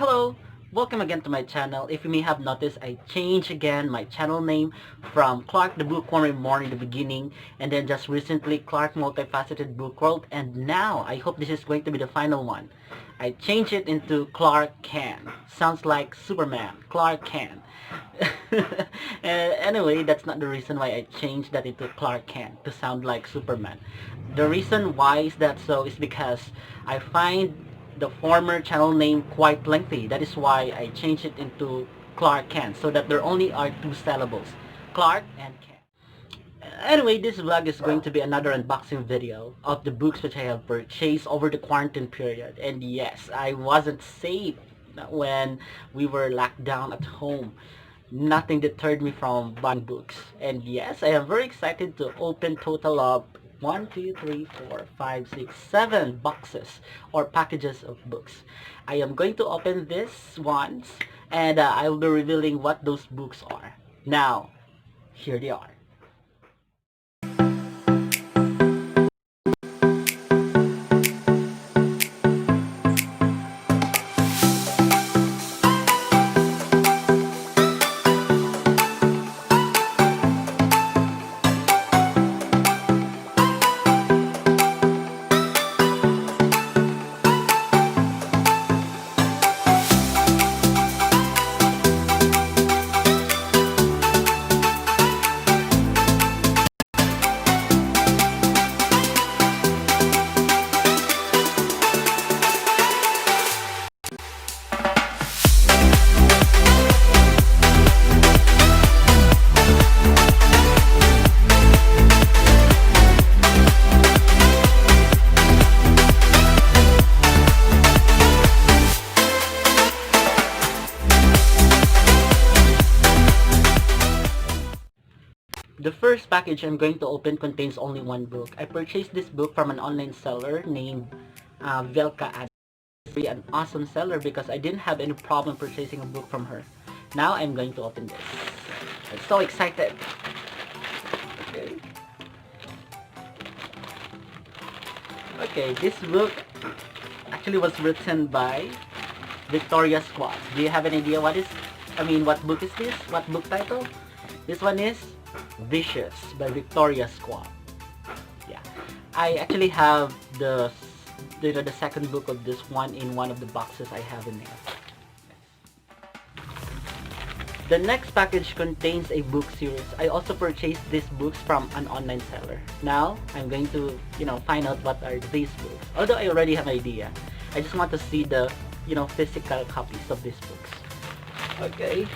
Hello, welcome again to my channel. If you may have noticed, I changed again my channel name from Clark the Bookworm more in the beginning, and then just recently Clark Multifaceted Book World, and now I hope this is going to be the final one. I changed it into Clark Can. Sounds like Superman, Clark Can. Anyway, that's not the reason why I changed that into Clark Kent to sound like Superman. The reason why is that so is because I find the former channel name quite lengthy. That is why I changed it into Clark Kent so that there only are two syllables, Clark and Kent. Anyway, this vlog is going to be another unboxing video of the books which I have purchased over the quarantine period. And yes, I wasn't safe when we were locked down at home. Nothing deterred me from buying books. And yes, I am very excited to open total of 1, 2, 3, 4, 5, 6, 7 boxes or packages of books. I am going to open this once and I will be revealing what those books are. Now, here they are. The first package I'm going to open contains only one book. I purchased this book from an online seller named Velka Ad. An awesome seller because I didn't have any problem purchasing a book from her. Now I'm going to open this. I'm so excited. Okay. Okay, this book actually was written by Victoria Squad. Do you have an idea what book is this? What book title? This one is Vicious by Victoria Squad. Yeah, I actually have the second book of this one in one of the boxes I have in there. The next package contains a book series. I also purchased these books from an online seller. Now I'm going to find out what are these books. Although I already have an idea, I just want to see the physical copies of these books. Okay.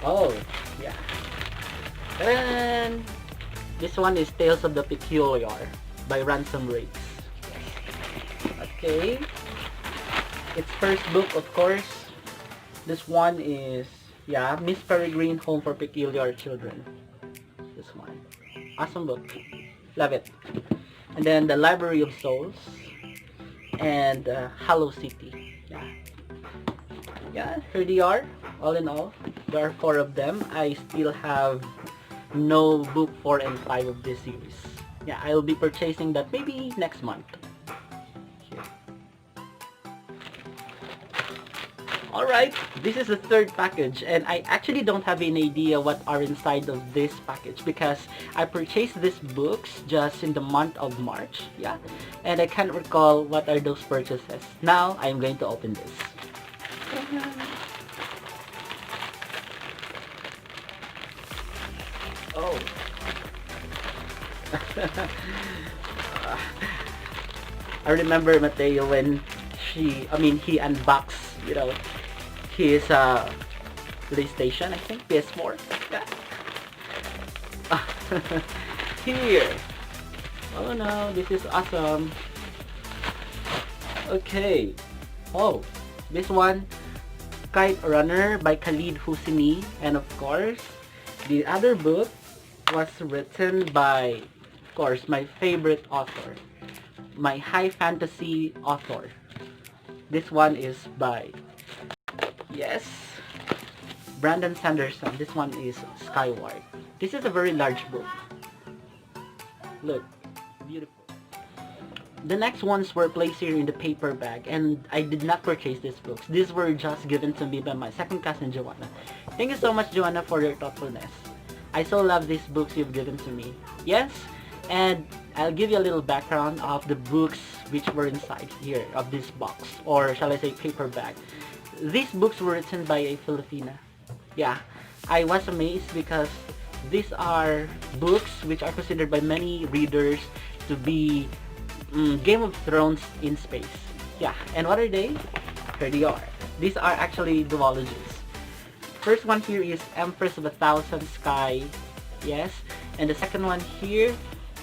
Oh, yeah. And this one is Tales of the Peculiar by Ransom Rakes. Okay. Its first book, of course. This one is, Miss Peregrine Home for Peculiar Children. This one. Awesome book. Love it. And then The Library of Souls and Hollow City. Yeah, here they are. All in all, there are 4 of them. I still have no book 4 and 5 of this series. Yeah, I'll be purchasing that maybe next month. Here. Alright, this is the third package and I actually don't have any idea what are inside of this package because I purchased these books just in the month of March. Yeah, and I can't recall what are those purchases. Now, I'm going to open this. Oh. I remember Mateo when he unboxed, his PlayStation, I think, PS4. Yeah. Here. Oh no, this is awesome. Okay. Oh, this one, Kite Runner by Khalid Hosseini, and of course, the other book was written by, of course, my favorite author, my high fantasy author. This one is by, Brandon Sanderson. This one is Skyward. This is a very large book. Look, beautiful. The next ones were placed here in the paper bag, and I did not purchase these books. These were just given to me by my second cousin, Joanna. Thank you so much, Joanna, for your thoughtfulness. I so love these books you've given to me. Yes, and I'll give you a little background of the books which were inside here of this box, or shall I say paper bag. These books were written by a Filipina. Yeah, I was amazed because these are books which are considered by many readers to be Game of Thrones in space. Yeah, and what are they? Here they are. These are actually duologies. First one here is Empress of a Thousand Sky. Yes, and the second one here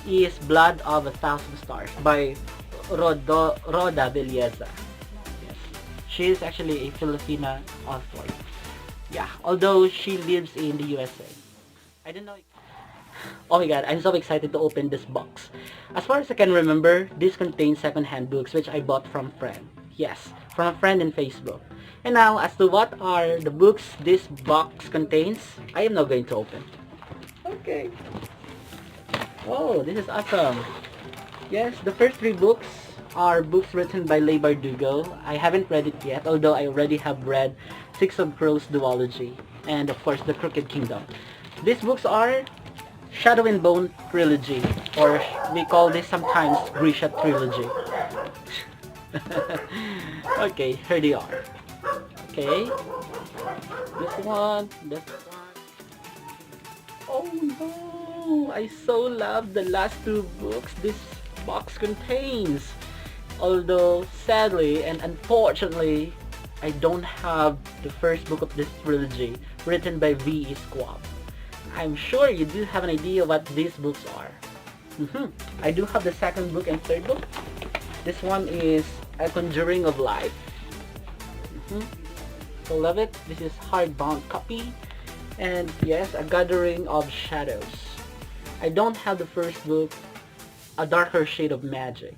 is Blood of a Thousand Stars by Roda Belleza. Yes, she is actually a Filipina author. Yeah, although she lives in the USA. I don't know. Oh my god, I'm so excited to open this box. As far as I can remember, this contains second-hand books which I bought from a friend. Yes, from a friend in Facebook. And now, as to what are the books this box contains, I am now going to open. Okay. Oh, this is awesome. Yes, the first three books are books written by Leigh Bardugo. I haven't read it yet, although I already have read Six of Crows duology, and of course, The Crooked Kingdom. These books are Shadow and Bone trilogy, or we call this sometimes Grisha trilogy. Okay, here they are. Okay, this one. Oh no, I so love the last two books this box contains. Although sadly and unfortunately, I don't have the first book of this trilogy written by V.E. Schwab. I'm sure you do have an idea what these books are. I do have the second book and third book. This one is A Conjuring of Life. So love it. This is hardbound copy. And yes, A Gathering of Shadows. I don't have the first book, A Darker Shade of Magic.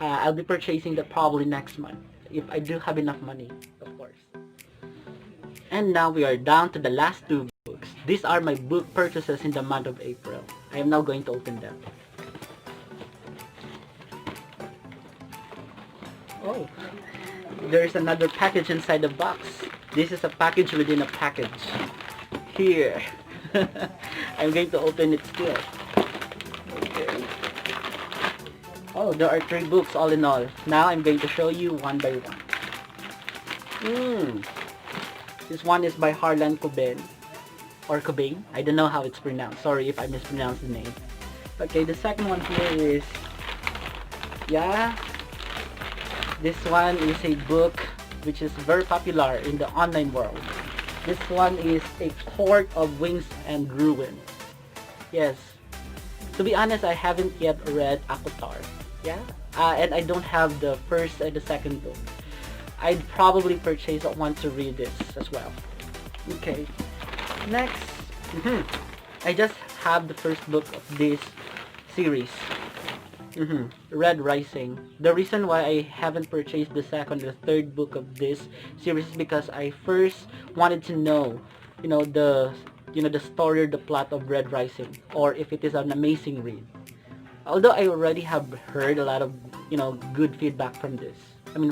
I'll be purchasing that probably next month, if I do have enough money, of course. And now we are down to the last two books. These are my book purchases in the month of April. I am now going to open them. Oh, there's another package inside the box. This is a package within a package. Here. I'm going to open it still. Okay. Oh, there are three books all in all. Now I'm going to show you one by one. This one is by Harlan Coben. Or Cobain. I don't know how it's pronounced. Sorry if I mispronounced the name. Okay, the second one here is... Yeah. This one is a book which is very popular in the online world. This one is A Court of Wings and Ruin. Yes. To be honest, I haven't yet read Akotar. Yeah? And I don't have the first and the second book. I'd probably purchase one to read this as well. Okay. Next. I just have the first book of this series. Red Rising. The reason why I haven't purchased the second or third book of this series is because I first wanted to know, the story or the plot of Red Rising, or if it is an amazing read. Although I already have heard a lot of, good feedback from this.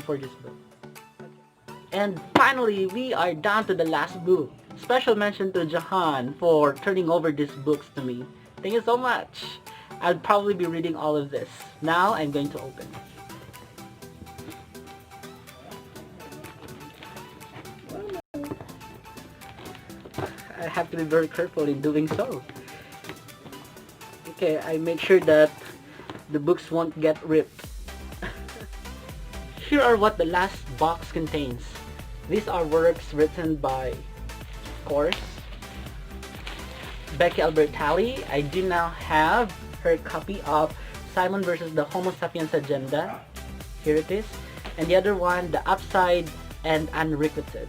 For this book. And finally, we are down to the last book. Special mention to Jahan for turning over these books to me. Thank you so much. I'll probably be reading all of this. Now, I'm going to open. I have to be very careful in doing so. Okay, I make sure that the books won't get ripped. Here are what the last box contains. These are works written by, of course, Becky Albertalli. I do now have her copy of Simon versus the Homo Sapiens Agenda. Here it is. And the other one, The Upside and Unrequited.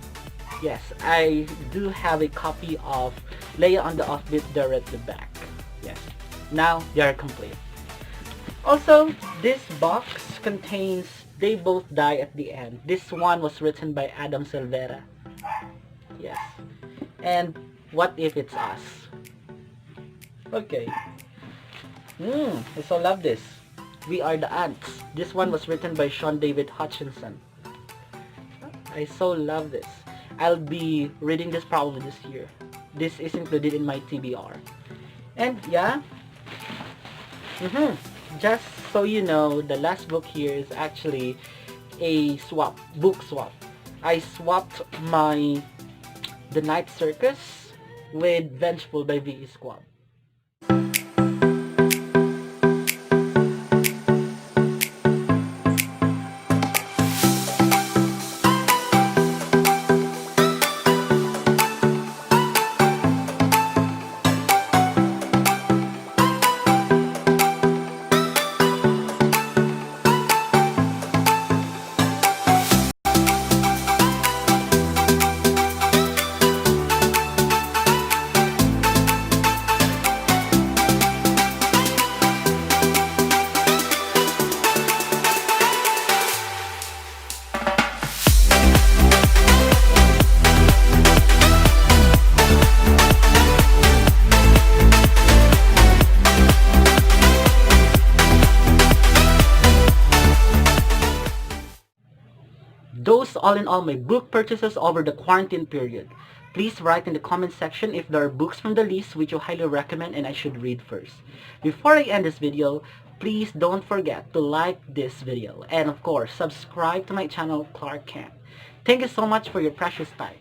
Yes, I do have a copy of Leia on the Offbeat there at the back. Yes, now they are complete. Also, this box contains They Both Die at the End. This one was written by Adam Silvera. Yes. And What If It's Us? Okay. I so love this. We Are the Ants. This one was written by Sean David Hutchinson. I so love this. I'll be reading this probably this year. This is included in my TBR. And yeah, just so you know, the last book here is actually a book swap. I swapped my The Night Circus with Vengeful by V.E. Squab. Those all in all my book purchases over the quarantine period. Please write in the comment section if there are books from the list which you highly recommend and I should read first. Before I end this video, please don't forget to like this video and of course subscribe to my channel Clark Kent. Thank you so much for your precious time.